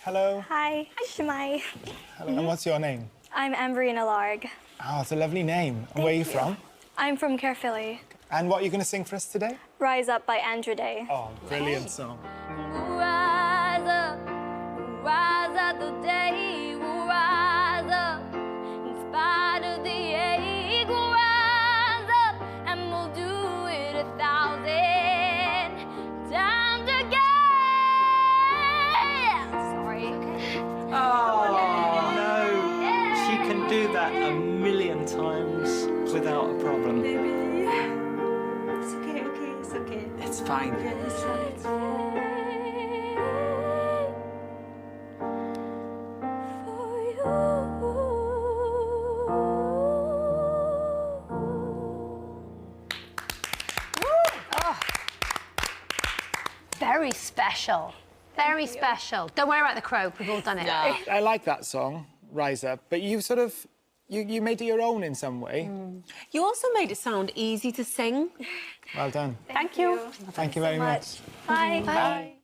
Hello. Hi. Hi, Shemai. Hello. And what's your name? I'm Amberina Larg. Oh, it's a lovely name. And where are you from? I'm from Caerphilly. And what are you going to sing for us today? Rise Up by Andrew Day. Oh, brilliant song. Rise up today, we'll rise up, in spite of the ache, we'll rise up, and we'll do it 1,000 times again. Sorry. Oh, no. She can do that 1,000,000 times without a problem. Baby. It's okay, it's okay. It's fine. Yeah, it's fine. Very special. Very special. Don't worry about the croak, we've all done it. Yeah. I like that song, Rise Up, but you sort of, you made it your own in some way. You also made it sound easy to sing. Well done. Thank you. Thank you very much. Bye. Bye.